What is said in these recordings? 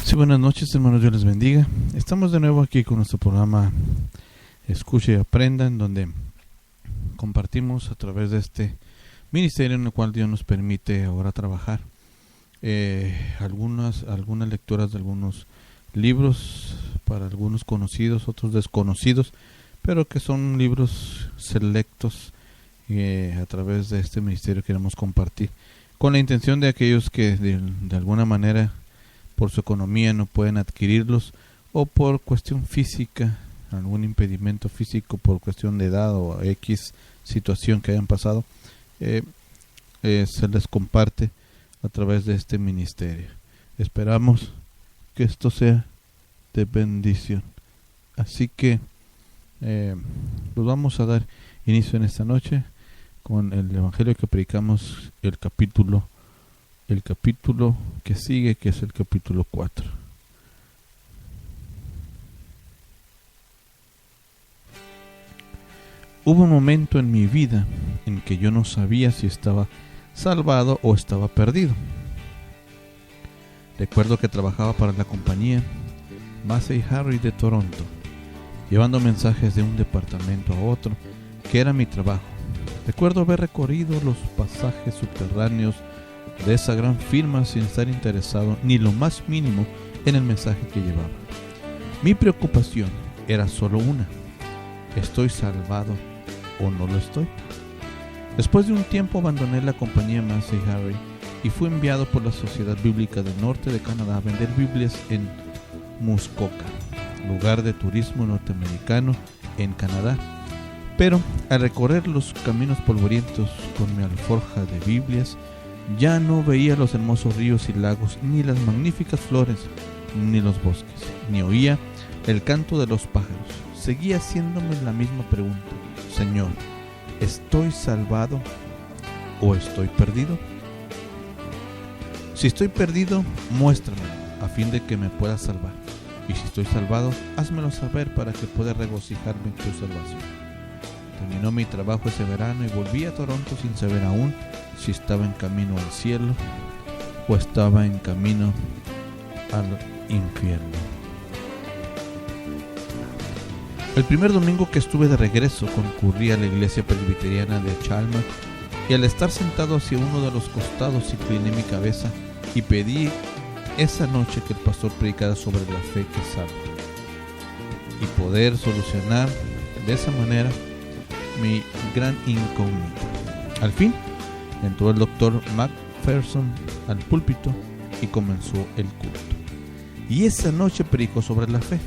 Sí, buenas noches, hermanos, Dios les bendiga. Estamos de nuevo aquí con nuestro programa Escuche y Aprenda, en donde compartimos a través de este ministerio en el cual Dios nos permite ahora trabajar algunas lecturas de algunos libros, para algunos conocidos, otros desconocidos, pero que son libros selectos a través de este ministerio queremos compartir, con la intención de aquellos que de alguna manera por su economía no pueden adquirirlos, o por cuestión física, algún impedimento físico por cuestión de edad o X situación que hayan pasado, se les comparte a través de este ministerio. Esperamos que esto sea de bendición. Así que pues vamos a dar inicio en esta noche con el evangelio que predicamos, el capítulo que sigue, que es el capítulo 4. Hubo un momento en mi vida en que yo no sabía si estaba salvado o estaba perdido. Recuerdo que trabajaba para la compañía Massey Harris de Toronto, llevando mensajes de un departamento a otro, que era mi trabajo. Recuerdo haber recorrido los pasajes subterráneos de esa gran firma sin estar interesado ni lo más mínimo en el mensaje que llevaba. Mi preocupación era solo una: ¿estoy salvado o no lo estoy? Después de un tiempo abandoné la compañía Massey Harris y fui enviado por la Sociedad Bíblica del Norte de Canadá a vender Biblias en Muskoka, lugar de turismo norteamericano en Canadá. Pero al recorrer los caminos polvorientos con mi alforja de Biblias, ya no veía los hermosos ríos y lagos, ni las magníficas flores, ni los bosques, ni oía el canto de los pájaros. Seguía haciéndome la misma pregunta: Señor, ¿estoy salvado o estoy perdido? Si estoy perdido, muéstramelo a fin de que me puedas salvar. Y si estoy salvado, házmelo saber para que pueda regocijarme en tu salvación. Terminó mi trabajo ese verano y volví a Toronto sin saber aún si estaba en camino al cielo o estaba en camino al infierno. El primer domingo que estuve de regreso concurrí a la iglesia presbiteriana de Chalmers, y al estar sentado hacia uno de los costados incliné mi cabeza y pedí esa noche que el pastor predicara sobre la fe que salva, y poder solucionar de esa manera mi gran incógnita. Al fin entró el doctor McPherson al púlpito y comenzó el culto. Y esa noche predicó sobre la fe.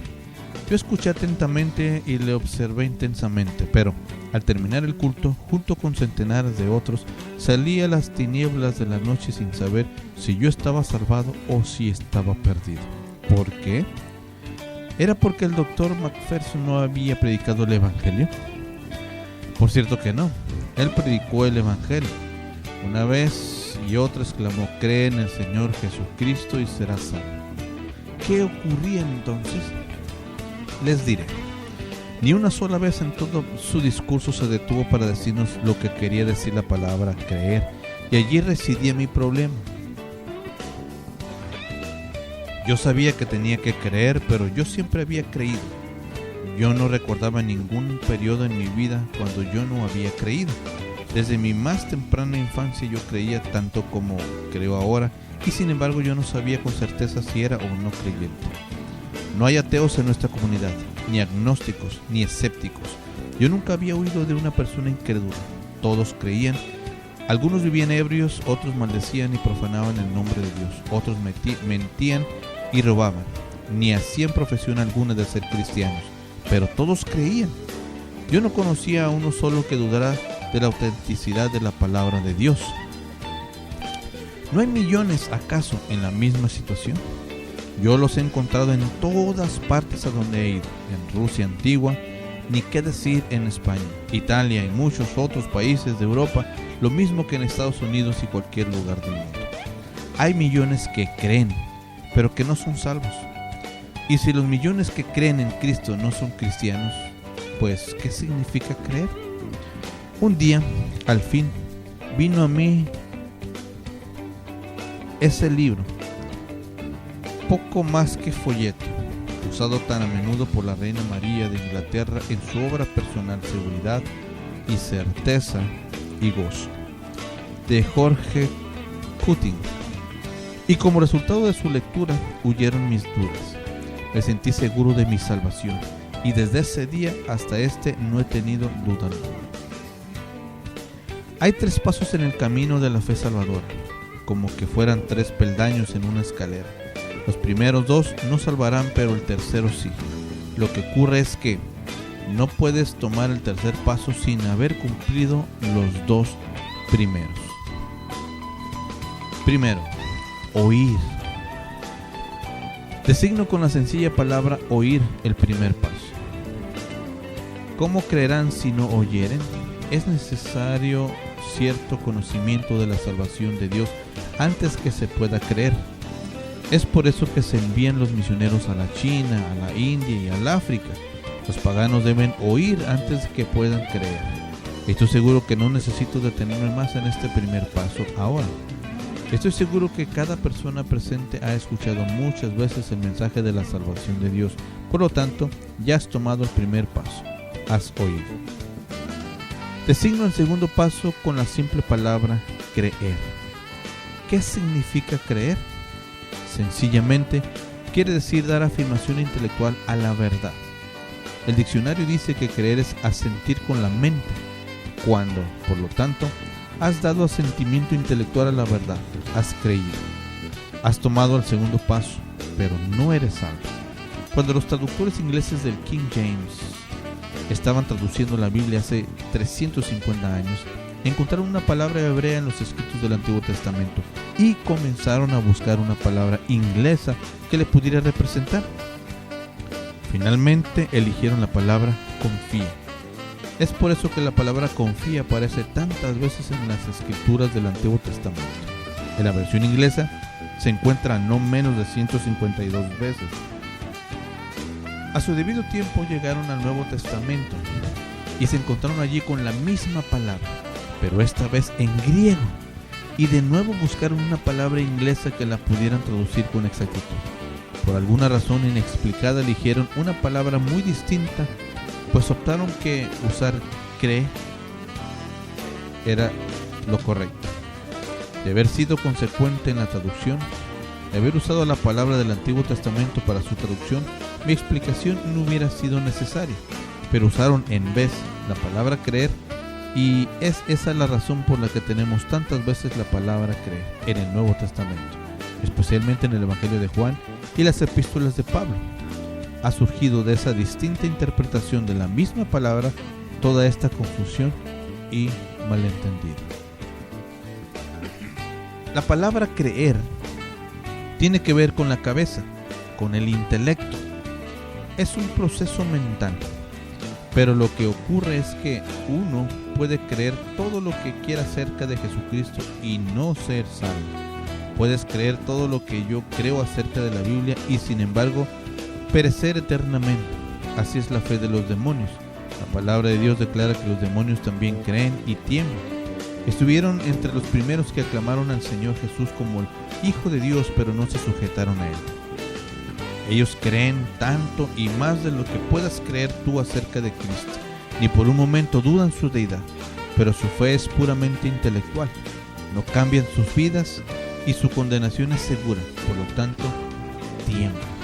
Yo escuché atentamente y le observé intensamente, pero al terminar el culto, junto con centenares de otros, salí a las tinieblas de la noche sin saber si yo estaba salvado o si estaba perdido. ¿Por qué? ¿Era porque el doctor McPherson no había predicado el evangelio? Por cierto que no. Él predicó el evangelio. Una vez y otra exclamó: cree en el Señor Jesucristo y serás salvo. ¿Qué ocurría entonces? Les diré. Ni una sola vez en todo su discurso se detuvo para decirnos lo que quería decir la palabra creer, y allí residía mi problema. Yo sabía que tenía que creer, pero yo siempre había creído. Yo no recordaba ningún periodo en mi vida cuando yo no había creído. Desde mi más temprana infancia yo creía tanto como creo ahora, y sin embargo yo no sabía con certeza si era o no creyente. No hay ateos en nuestra comunidad, ni agnósticos, ni escépticos. Yo nunca había oído de una persona incrédula. Todos creían. Algunos vivían ebrios, otros maldecían y profanaban el nombre de Dios. Otros mentían y robaban. Ni hacían profesión alguna de ser cristianos, pero todos creían. Yo no conocía a uno solo que dudara de la autenticidad de la palabra de Dios. ¿No hay millones acaso en la misma situación? Yo los he encontrado en todas partes a donde he ido, en Rusia antigua, ni qué decir en España, Italia y muchos otros países de Europa, lo mismo que en Estados Unidos y cualquier lugar del mundo. Hay millones que creen, pero que no son salvos. Y si los millones que creen en Cristo no son cristianos, pues ¿qué significa creer? Un día, al fin, vino a mí Ese libro, poco más que folleto, usado tan a menudo por la reina María de Inglaterra en su obra personal Seguridad y Certeza y Gozo, de George Cutting. Y como resultado de su lectura huyeron mis dudas. Me sentí seguro de mi salvación y desde ese día hasta no he tenido duda alguna. Hay 3 pasos en el camino de la fe salvadora, como que fueran 3 peldaños en una escalera. Los primeros 2 no salvarán, pero el tercero sí. Lo que ocurre es que no puedes tomar el tercer paso sin haber cumplido los 2 primeros. Primero, oír. Designo con la sencilla palabra oír el primer paso. ¿Cómo creerán si no oyeren? Es necesario cierto conocimiento de la salvación de Dios antes que se pueda creer. Es por eso que se envían los misioneros a la China, a la India y al África. Los paganos deben oír antes que puedan creer. Estoy seguro que no necesito detenerme más en este primer paso ahora. Estoy seguro que cada persona presente ha escuchado muchas veces el mensaje de la salvación de Dios. Por lo tanto, ya has tomado el primer paso. Has oído. Designo el segundo paso con la simple palabra creer. ¿Qué significa creer? Sencillamente, quiere decir dar afirmación intelectual a la verdad. El diccionario dice que creer es asentir con la mente, cuando, por lo tanto, has dado asentimiento intelectual a la verdad, has creído. Has tomado el segundo paso, pero no eres salvo. Cuando los traductores ingleses del King James estaban traduciendo la Biblia hace 350 años, encontraron una palabra hebrea en los escritos del Antiguo Testamento y comenzaron a buscar una palabra inglesa que le pudiera representar. Finalmente eligieron la palabra confía. Es por eso que la palabra confía aparece tantas veces en las escrituras del Antiguo Testamento. En la versión inglesa se encuentra no menos de 152 veces. A su debido tiempo llegaron al Nuevo Testamento y se encontraron allí con la misma palabra, pero esta vez en griego, y de nuevo buscaron una palabra inglesa que la pudieran traducir con exactitud. Por alguna razón inexplicada eligieron una palabra muy distinta, pues optaron que usar cree era lo correcto. De haber sido consecuente en la traducción, de haber usado la palabra del Antiguo Testamento para su traducción, mi explicación no hubiera sido necesaria, pero usaron en vez la palabra creer, y es esa la razón por la que tenemos tantas veces la palabra creer en el Nuevo Testamento, especialmente en el Evangelio de Juan y las epístolas de Pablo. Ha surgido de esa distinta interpretación de la misma palabra toda esta confusión y malentendido. La palabra creer tiene que ver con la cabeza, con el intelecto. Es un proceso mental, pero lo que ocurre es que uno puede creer todo lo que quiera acerca de Jesucristo y no ser salvo. Puedes creer todo lo que yo creo acerca de la Biblia y sin embargo perecer eternamente. Así es la fe de los demonios. La palabra de Dios declara que los demonios también creen y tiemblan. Estuvieron entre los primeros que aclamaron al Señor Jesús como el Hijo de Dios, pero no se sujetaron a Él. Ellos creen tanto y más de lo que puedas creer tú acerca de Cristo. Ni por un momento dudan su deidad, pero su fe es puramente intelectual. No cambian sus vidas y su condenación es segura, por lo tanto, tiemblan.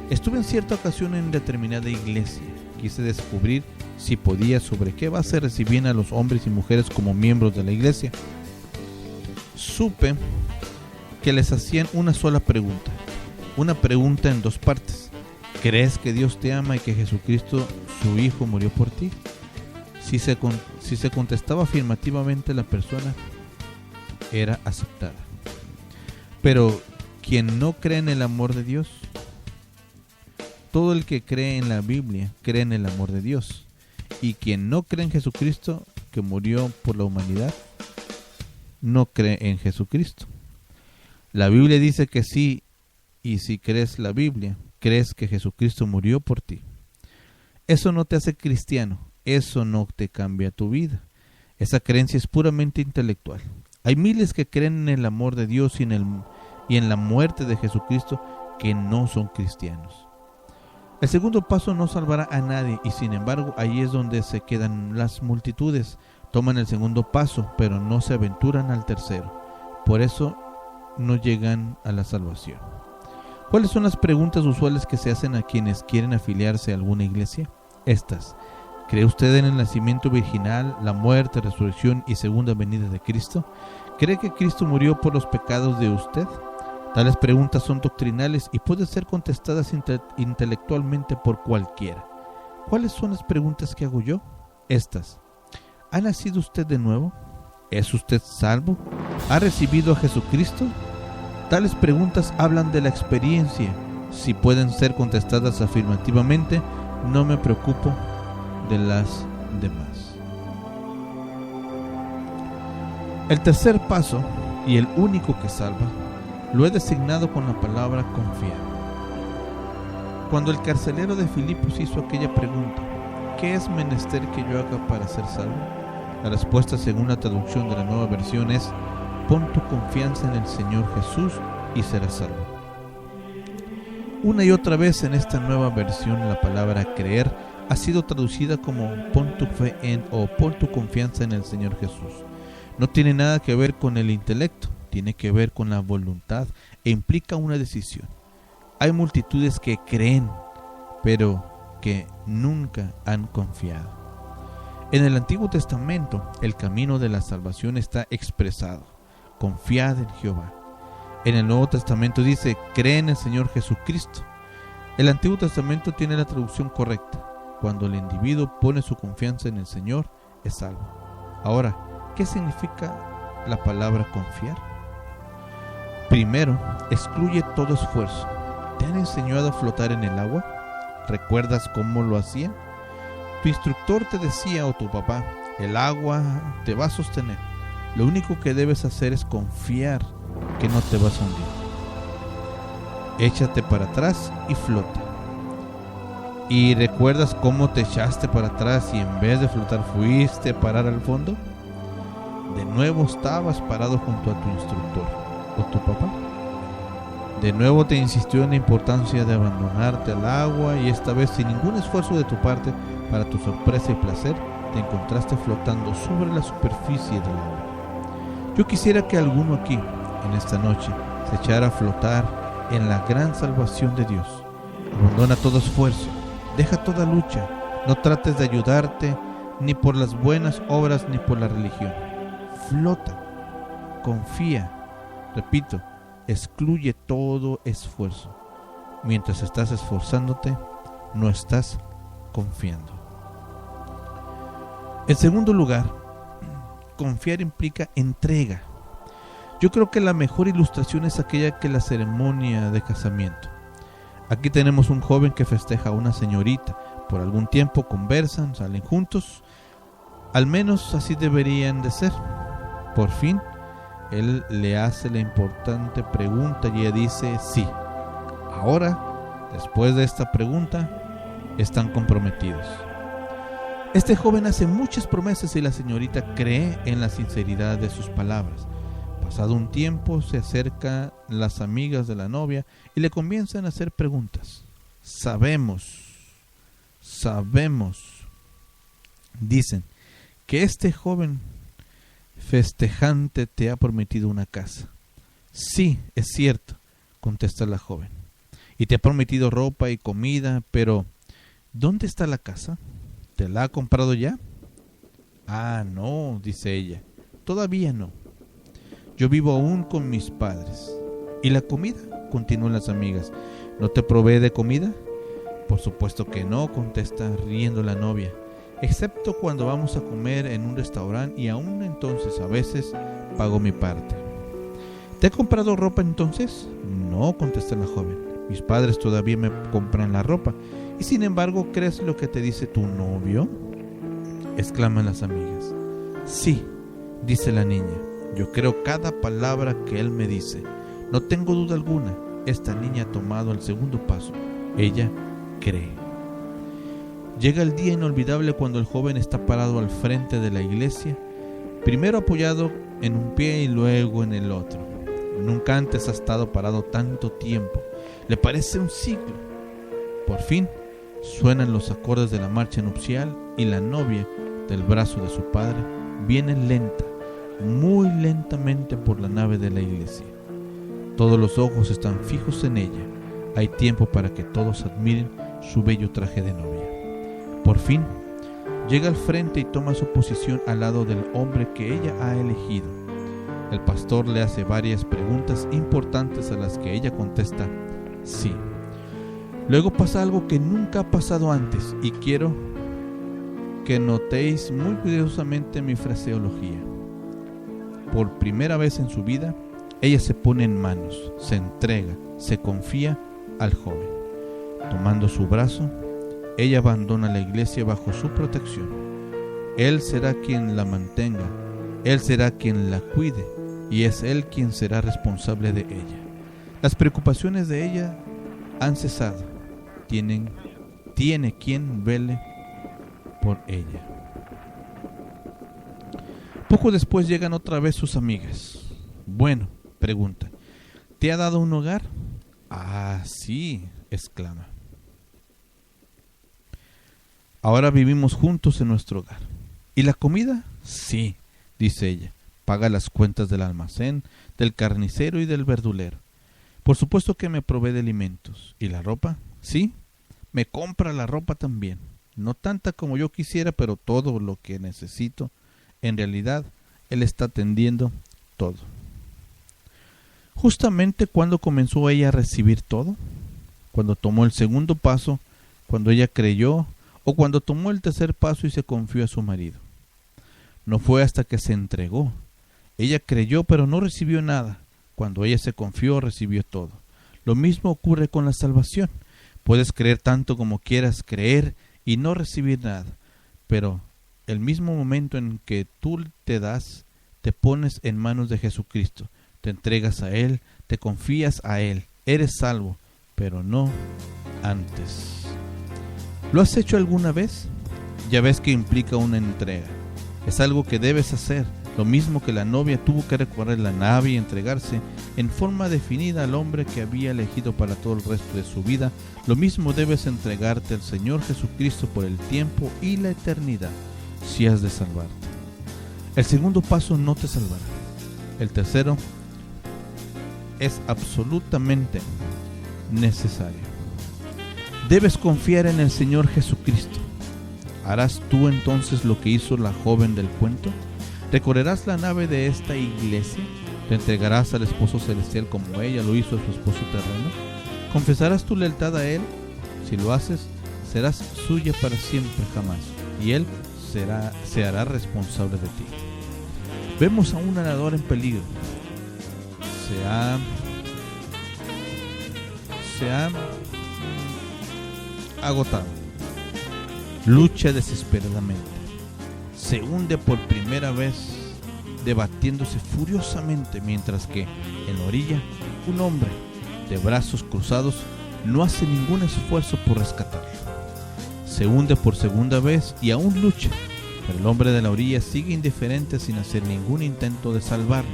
Estuve en cierta ocasión en determinada iglesia. Quise descubrir si podía sobre qué base recibían a los hombres y mujeres como miembros de la iglesia. Supe que les hacían una sola pregunta. Una pregunta en 2 partes. ¿Crees que Dios te ama y que Jesucristo, su Hijo, murió por ti? Si se contestaba afirmativamente, la persona era aceptada. Pero quien no cree en el amor de Dios, todo el que cree en la Biblia cree en el amor de Dios. Y quien no cree en Jesucristo, que murió por la humanidad, no cree en Jesucristo. La Biblia dice que sí, y si crees la Biblia, crees que Jesucristo murió por ti. Eso no te hace cristiano, eso no te cambia tu vida. Esa creencia es puramente intelectual. Hay miles que creen en el amor de Dios y en la muerte de Jesucristo que no son cristianos. El segundo paso no salvará a nadie y sin embargo ahí es donde se quedan las multitudes. Toman el segundo paso pero no se aventuran al tercero. Por eso no llegan a la salvación. ¿Cuáles son las preguntas usuales que se hacen a quienes quieren afiliarse a alguna iglesia? Estas: ¿cree usted en el nacimiento virginal, la muerte, resurrección y segunda venida de Cristo? ¿Cree que Cristo murió por los pecados de usted? Tales preguntas son doctrinales y pueden ser contestadas intelectualmente por cualquiera. ¿Cuáles son las preguntas que hago yo? Estas: ¿ha nacido usted de nuevo? ¿Es usted salvo? ¿Ha recibido a Jesucristo? Tales preguntas hablan de la experiencia. Si pueden ser contestadas afirmativamente, no me preocupo de las demás. El tercer paso, y el único que salva, lo he designado con la palabra confiar. Cuando el carcelero de Filipos hizo aquella pregunta: ¿qué es menester que yo haga para ser salvo? La respuesta, según la traducción de la Nueva Versión, es: pon tu confianza en el Señor Jesús y serás salvo. Una y otra vez en esta nueva versión la palabra creer ha sido traducida como pon tu fe en o pon tu confianza en el Señor Jesús. No tiene nada que ver con el intelecto, tiene que ver con la voluntad e implica una decisión. Hay multitudes que creen, pero que nunca han confiado. En el Antiguo Testamento, el camino de la salvación está expresado: confiad en Jehová. En el Nuevo Testamento dice: cree en el Señor Jesucristo. El Antiguo Testamento tiene la traducción correcta: cuando el individuo pone su confianza en el Señor, es salvo. Ahora, ¿qué significa la palabra confiar? Primero, excluye todo esfuerzo. ¿Te han enseñado a flotar en el agua? ¿Recuerdas cómo lo hacían? Tu instructor te decía, o tu papá: el agua te va a sostener. Lo único que debes hacer es confiar que no te vas a hundir. Échate para atrás y flota. ¿Y recuerdas cómo te echaste para atrás y en vez de flotar fuiste a parar al fondo? De nuevo estabas parado junto a tu instructor, o tu papá. De nuevo te insistió en la importancia de abandonarte al agua y esta vez, sin ningún esfuerzo de tu parte, para tu sorpresa y placer, te encontraste flotando sobre la superficie del agua. Yo quisiera que alguno aquí, en esta noche, se echara a flotar en la gran salvación de Dios. Abandona todo esfuerzo, deja toda lucha, no trates de ayudarte ni por las buenas obras ni por la religión. Flota, confía, repito, excluye todo esfuerzo. Mientras estás esforzándote, no estás confiando. En segundo lugar, confiar implica entrega. Yo creo que la mejor ilustración es aquella que la ceremonia de casamiento. Aquí tenemos un joven que festeja a una señorita. Por algún tiempo conversan, salen juntos. Al menos así deberían de ser. Por fin, él le hace la importante pregunta y ella dice sí. Ahora, después de esta pregunta, están comprometidos. Este joven hace muchas promesas y la señorita cree en la sinceridad de sus palabras. Pasado un tiempo, se acercan las amigas de la novia y le comienzan a hacer preguntas. Sabemos, dicen, que este joven festejante te ha prometido una casa. Sí, es cierto, contesta la joven. Y te ha prometido ropa y comida, pero ¿dónde está la casa? ¿Te la ha comprado ya? Ah, no, dice ella, todavía no. Yo vivo aún con mis padres. ¿Y la comida? Continúan las amigas. ¿No te provee de comida? Por supuesto que no, contesta riendo la novia. Excepto cuando vamos a comer en un restaurante y aún entonces a veces pago mi parte. ¿Te ha comprado ropa entonces? No, contesta la joven. Mis padres todavía me compran la ropa. ¿Y sin embargo crees lo que te dice tu novio? Exclaman las amigas. Sí, dice la niña. Yo creo cada palabra que él me dice. No tengo duda alguna, esta niña ha tomado el segundo paso. Ella cree. Llega el día inolvidable cuando el joven está parado al frente de la iglesia, primero apoyado en un pie y luego en el otro. Nunca antes ha estado parado tanto tiempo. Le parece un siglo. Por fin suenan los acordes de la marcha nupcial y la novia, del brazo de su padre, viene lenta, muy lentamente por la nave de la iglesia. Todos los ojos están fijos en ella. Hay tiempo para que todos admiren su bello traje de novia. Por fin llega al frente y toma su posición al lado del hombre que ella ha elegido. El pastor le hace varias preguntas importantes a las que ella contesta sí. Luego pasa algo que nunca ha pasado antes y quiero que notéis muy cuidadosamente mi fraseología. Por primera vez en su vida, ella se pone en manos, se entrega, se confía al joven. Tomando su brazo, ella abandona la iglesia bajo su protección. Él será quien la mantenga, él será quien la cuide y es él quien será responsable de ella. Las preocupaciones de ella han cesado. Tiene quien vele por ella. Poco después llegan otra vez sus amigas. Bueno, pregunta, ¿te ha dado un hogar? Ah, sí, exclama. Ahora vivimos juntos en nuestro hogar. ¿Y la comida? Sí, dice ella. Paga las cuentas del almacén, del carnicero y del verdulero. Por supuesto que me provee de alimentos. ¿Y la ropa? Sí, me compra la ropa también. No tanta como yo quisiera, pero todo lo que necesito. En realidad, él está atendiendo todo. Justamente cuando comenzó ella a recibir todo, cuando tomó el segundo paso, cuando ella creyó, o cuando tomó el tercer paso y se confió a su marido. No fue hasta que se entregó. Ella creyó, pero no recibió nada. Cuando ella se confió, recibió todo. Lo mismo ocurre con la salvación. Puedes creer tanto como quieras creer y no recibir nada, pero el mismo momento en que tú te das, te pones en manos de Jesucristo, te entregas a Él, te confías a Él, eres salvo, pero no antes. ¿Lo has hecho alguna vez? Ya ves que implica una entrega. Es algo que debes hacer. Lo mismo que la novia tuvo que recorrer la nave y entregarse en forma definida al hombre que había elegido para todo el resto de su vida, lo mismo debes entregarte al Señor Jesucristo por el tiempo y la eternidad, si has de salvarte. El segundo paso no te salvará. El tercero es absolutamente necesario. Debes confiar en el Señor Jesucristo. ¿Harás tú entonces lo que hizo la joven del cuento? ¿Recorrerás la nave de esta iglesia? ¿Te entregarás al esposo celestial como ella lo hizo a su esposo terreno? ¿Confesarás tu lealtad a él? Si lo haces, serás suya para siempre jamás, y él se hará responsable de ti. Vemos a un nadador en peligro. Se ha agotado. Lucha desesperadamente. Se hunde por primera vez, debatiéndose furiosamente, mientras que en la orilla un hombre de brazos cruzados no hace ningún esfuerzo por rescatarlo. Se hunde por segunda vez y aún lucha, pero el hombre de la orilla sigue indiferente sin hacer ningún intento de salvarlo.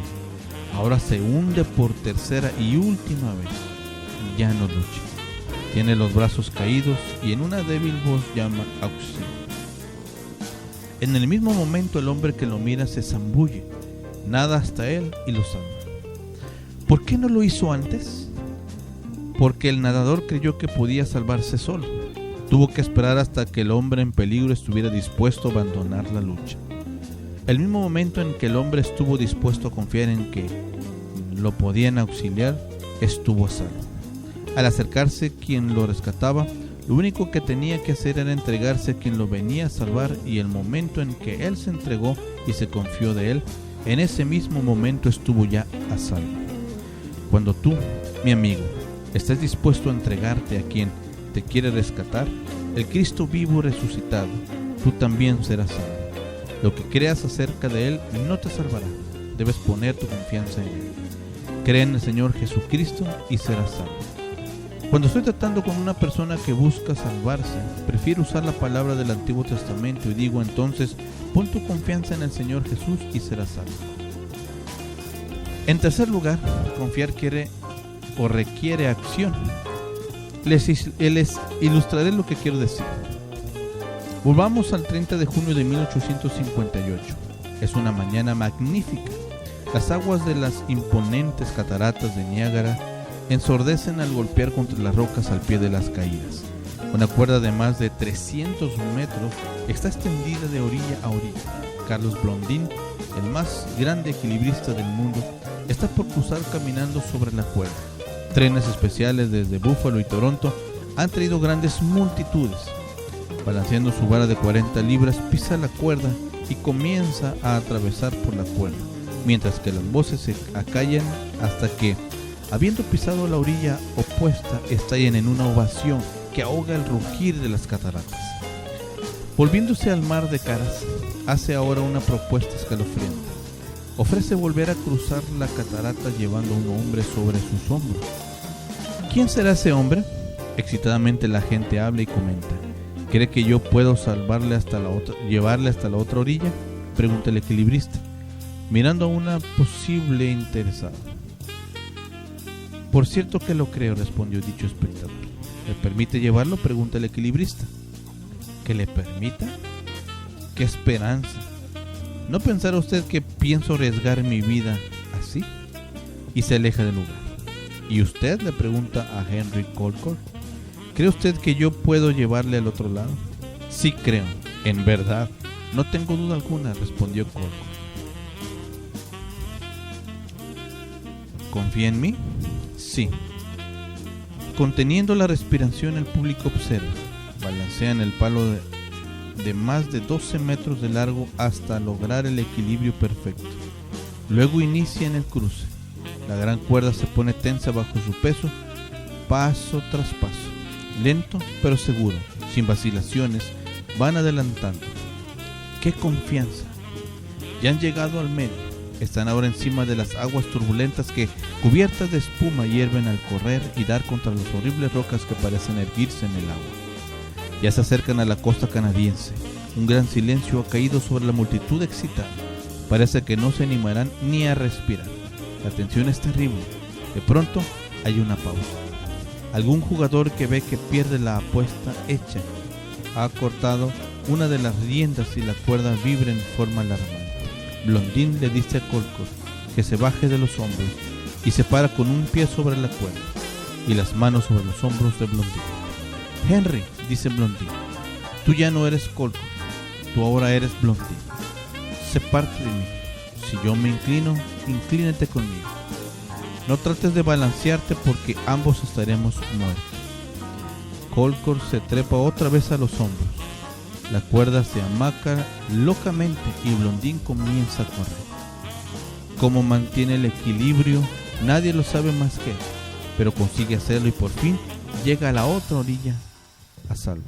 Ahora se hunde por tercera y última vez y ya no lucha. Tiene los brazos caídos y en una débil voz llama auxilio. En el mismo momento el hombre que lo mira se zambulle, nada hasta él y lo salva. ¿Por qué no lo hizo antes? Porque el nadador creyó que podía salvarse solo. Tuvo que esperar hasta que el hombre en peligro estuviera dispuesto a abandonar la lucha. El mismo momento en que el hombre estuvo dispuesto a confiar en que lo podían auxiliar, estuvo a salvo. Al acercarse quien lo rescataba, lo único que tenía que hacer era entregarse a quien lo venía a salvar, y el momento en que él se entregó y se confió de él, en ese mismo momento estuvo ya a salvo. Cuando tú, mi amigo, estés dispuesto a entregarte a quien te quiere rescatar, el Cristo vivo y resucitado, tú también serás salvo. Lo que creas acerca de él no te salvará. Debes poner tu confianza en él. Cree en el Señor Jesucristo y serás salvo. Cuando estoy tratando con una persona que busca salvarse, prefiero usar la palabra del Antiguo Testamento y digo entonces, pon tu confianza en el Señor Jesús y serás salvo. En tercer lugar, confiar quiere o requiere acción. Les ilustraré lo que quiero decir. Volvamos al 30 de junio de 1858. Es una mañana magnífica. Las aguas de las imponentes cataratas de Niágara ensordecen al golpear contra las rocas al pie de las caídas. Una cuerda de más de 300 metros está extendida de orilla a orilla. Carlos Blondin, el más grande equilibrista del mundo, está por cruzar caminando sobre la cuerda. Trenes especiales desde Buffalo y Toronto han traído grandes multitudes. Balanceando su vara de 40 libras, pisa la cuerda y comienza a atravesar por la cuerda, mientras que las voces se acallan hasta que, habiendo pisado la orilla opuesta, estallan en una ovación que ahoga el rugir de las cataratas. Volviéndose al mar de caras, hace ahora una propuesta escalofriante. Ofrece volver a cruzar la catarata llevando a un hombre sobre sus hombros. ¿Quién será ese hombre? Excitadamente la gente habla y comenta. ¿Cree que yo puedo llevarle hasta la otra orilla? Pregunta el equilibrista, mirando a una posible interesada. Por cierto que lo creo, respondió dicho espectador. ¿Le permite llevarlo? Pregunta el equilibrista. ¿Que le permita? ¡Qué esperanza! ¿No pensará usted que pienso arriesgar mi vida así? Y se aleja del lugar. ¿Y usted? Le pregunta a Henry Colcord. ¿Cree usted que yo puedo llevarle al otro lado? Sí creo, en verdad. No tengo duda alguna, respondió Colcord. ¿Confía en mí? Sí. Conteniendo la respiración, el público observa. Balancean el palo de más de 12 metros de largo hasta lograr el equilibrio perfecto. Luego inician el cruce. La gran cuerda se pone tensa bajo su peso, paso tras paso. Lento pero seguro, sin vacilaciones, van adelantando. ¡Qué confianza! Ya han llegado al medio. Están ahora encima de las aguas turbulentas que, cubiertas de espuma, hierven al correr y dar contra las horribles rocas que parecen erguirse en el agua. Ya se acercan a la costa canadiense. Un gran silencio ha caído sobre la multitud excitada. Parece que no se animarán ni a respirar. La tensión es terrible. De pronto hay una pausa. Algún jugador que ve que pierde la apuesta hecha ha cortado una de las riendas y la cuerda vibra en forma alarmante. Blondin le dice a Colcord que se baje de los hombros y se para con un pie sobre la cuerda y las manos sobre los hombros de Blondin. Henry, dice Blondin, tú ya no eres Colcord, tú ahora eres Blondin. Sé parte de mí. Si yo me inclino, inclínate conmigo. No trates de balancearte porque ambos estaremos muertos. Colcord se trepa otra vez a los hombros. La cuerda se amaca locamente y Blondin comienza a correr. Cómo mantiene el equilibrio, nadie lo sabe más que él, pero consigue hacerlo y por fin llega a la otra orilla a salvo.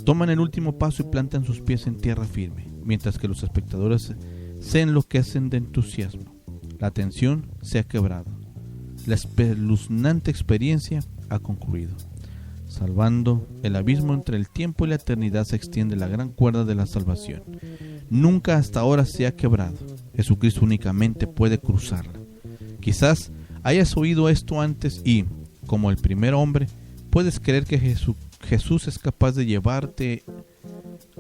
Toman el último paso y plantan sus pies en tierra firme, mientras que los espectadores se enloquecen de entusiasmo. La tensión se ha quebrado. La espeluznante experiencia ha concluido. Salvando el abismo entre el tiempo y la eternidad se extiende la gran cuerda de la salvación. Nunca hasta ahora se ha quebrado. Jesucristo únicamente puede cruzarla. Quizás hayas oído esto antes y, como el primer hombre, puedes creer que Jesús es capaz de llevarte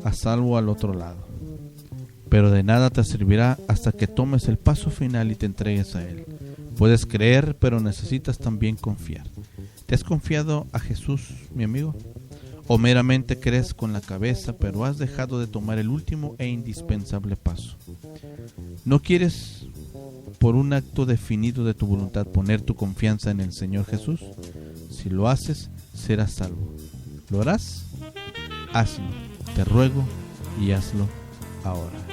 a salvo al otro lado. Pero de nada te servirá hasta que tomes el paso final y te entregues a Él. Puedes creer, pero necesitas también confiar. ¿Te has confiado a Jesús, mi amigo? ¿O meramente crees con la cabeza, pero has dejado de tomar el último e indispensable paso? ¿No quieres, por un acto definido de tu voluntad, poner tu confianza en el Señor Jesús? Si lo haces, serás salvo. ¿Lo harás? Hazlo, te ruego, y hazlo ahora.